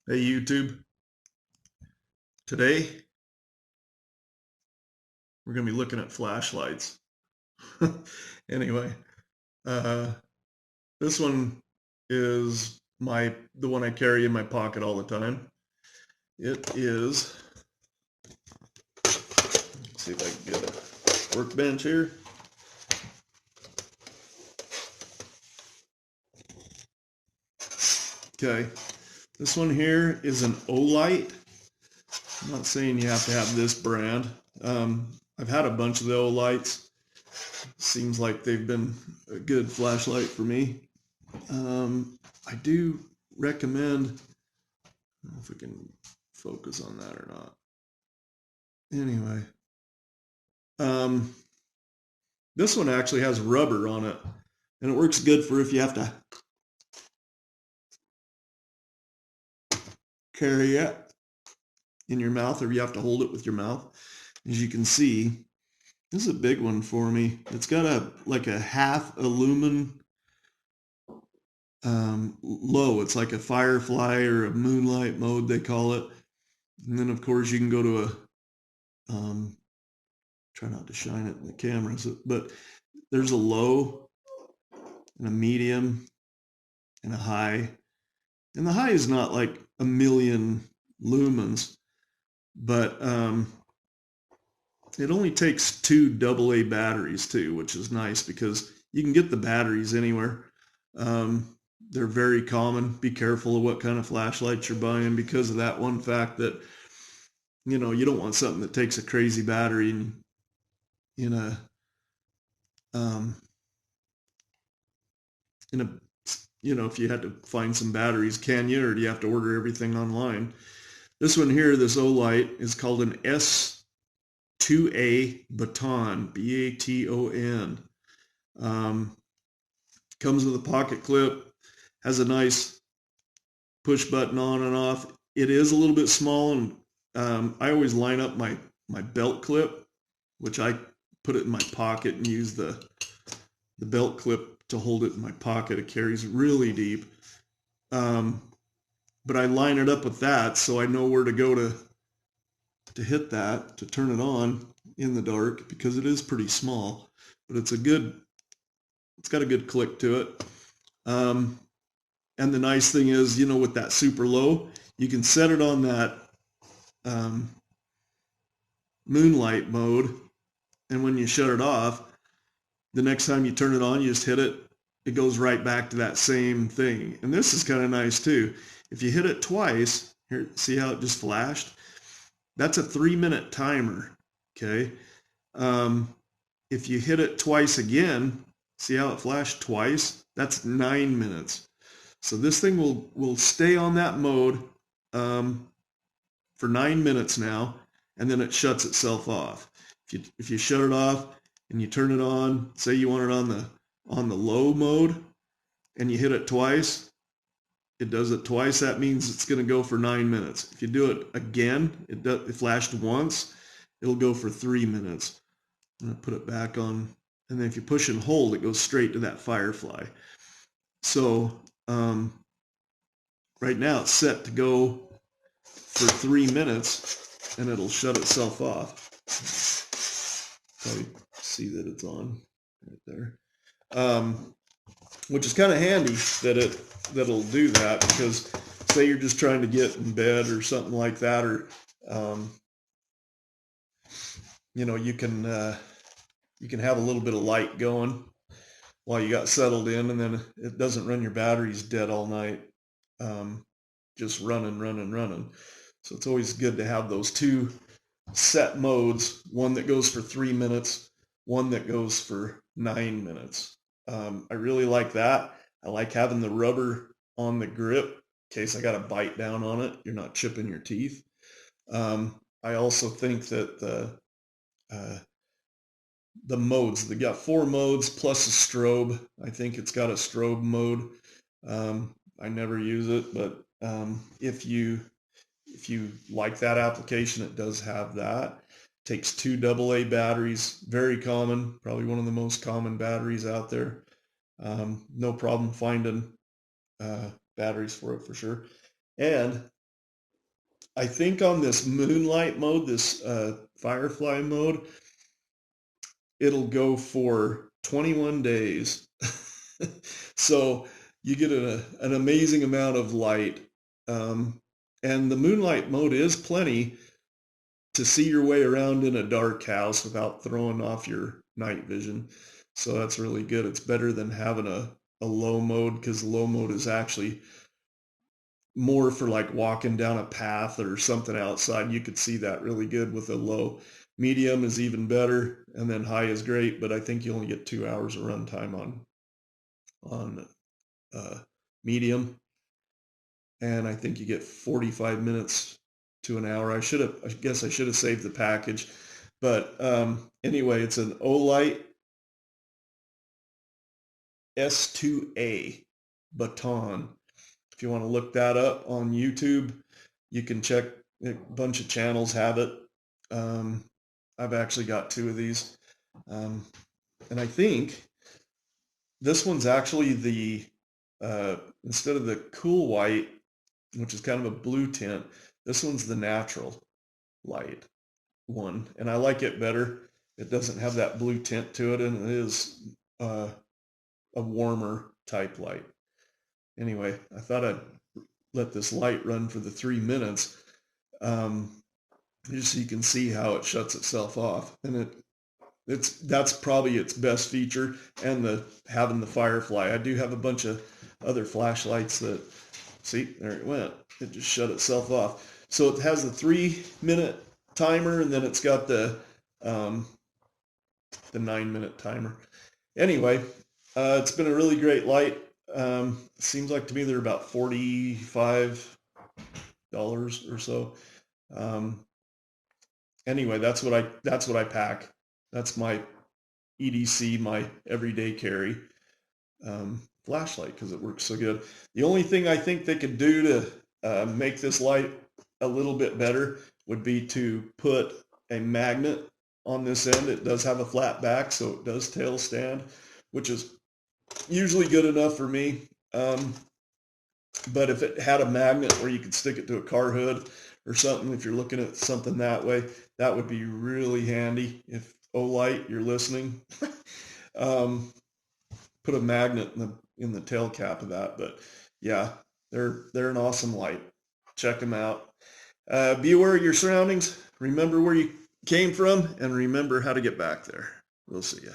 Hey YouTube, today we're going to be looking at flashlights. Anyway, uh, this one is the one I carry in my pocket all the time. It is, let's see if I can get a workbench here. Okay, this one here is an Olight. I'm not saying you have to have this brand. I've had a bunch of the Olights. Seems like they've been a good flashlight for me. I do recommend, I don't know if we can focus on that or not. Anyway, um, this one actually has rubber on it, and it works good for if you have to carry it in your mouth or you have to hold it with your mouth. As you can see, this is a big one for me. It's got like a half illumin low. It's like a firefly or a moonlight mode, they call it. And then of course you can go to try not to shine it in the camera, but there's a low and a medium and a high. And the high is not like a million lumens, but it only takes 2 AA batteries too, which is nice because you can get the batteries anywhere. They're very common. Be careful of what kind of flashlights you're buying because of that one fact that, you know, you don't want something that takes a crazy battery in a um, in a if you had to find some batteries, can you, or do you have to order everything online? This one here, this Olight, is called an S2A baton, B-A-T-O-N. Comes with a pocket clip, has a nice push button on and off. It is a little bit small, and I always line up my belt clip, which I put it in my pocket and use the belt clip to hold it in my pocket. It carries really deep. But I line it up with that so I know where to go to hit that, to turn it on in the dark, because it is pretty small, but it's got a good click to it. And the nice thing is, you know, with that super low, you can set it on that moonlight mode, and when you shut it off, the next time you turn it on, you just hit it, it goes right back to that same thing. And this is kind of nice too. If you hit it twice, here, see how it just flashed? That's a 3-minute timer, okay? If you hit it twice again, see how it flashed twice? That's 9 minutes. So this thing will stay on that mode for 9 minutes now, and then it shuts itself off. If you shut it off and you turn it on, say you want it on the low mode, and you hit it twice, it does it twice. That means it's going to go for 9 minutes. If you do it again, it flashed once, it'll go for 3 minutes. I'm going to put it back on, and then if you push and hold, it goes straight to that firefly. So right now it's set to go for 3 minutes, and it'll shut itself off. Probably see that it's on right there. Which is kind of handy that'll do that, because say you're just trying to get in bed or something like that, or you can have a little bit of light going while you got settled in, and then it doesn't run your batteries dead all night, just running. So it's always good to have those 2 set modes, one that goes for 3 minutes, one that goes for 9 minutes. I really like that. I like having the rubber on the grip in case I got to bite down on it. You're not chipping your teeth. I also think that the modes, they got 4 modes plus a strobe. I think it's got a strobe mode. I never use it, but if you like that application, it does have that. Takes 2 AA batteries, very common, probably one of the most common batteries out there. No problem finding batteries for it for sure. And I think on this moonlight mode, this firefly mode, it'll go for 21 days. So you get an amazing amount of light. Um, and the moonlight mode is plenty to see your way around in a dark house without throwing off your night vision. So that's really good. It's better than having a low mode, because low mode is actually more for like walking down a path or something outside. You could see that really good with a low. Medium is even better, and then high is great, but I think you only get 2 hours of runtime on medium, and I think you get 45 minutes to an hour. I guess I should have saved the package, but anyway, it's an Olight S2A baton. If you want to look that up on YouTube, you can check. A bunch of channels have it. I've actually got 2 of these, and I think this one's actually the instead of the cool white, which is kind of a blue tint, this one's the natural light one, and I like it better. It doesn't have that blue tint to it, and it is a warmer type light. Anyway, I thought I'd let this light run for the 3 minutes, just so you can see how it shuts itself off. And that's probably its best feature, and having the firefly. I do have a bunch of other flashlights that, see, there it went. It just shut itself off. So it has a 3-minute timer, and then it's got the 9-minute timer. Anyway, it's been a really great light. Seems like to me they're about $45 or so. Anyway, that's what I pack. That's my EDC, my everyday carry flashlight, because it works so good. The only thing I think they could do to make this light a little bit better would be to put a magnet on this end. It does have a flat back, so it does tail stand, which is usually good enough for me. But if it had a magnet where you could stick it to a car hood or something, if you're looking at something that way, that would be really handy. If Olight, you're listening, put a magnet in the tail cap of that. But yeah, they're an awesome light. Check them out. Be aware of your surroundings. Remember where you came from, and remember how to get back there. We'll see you.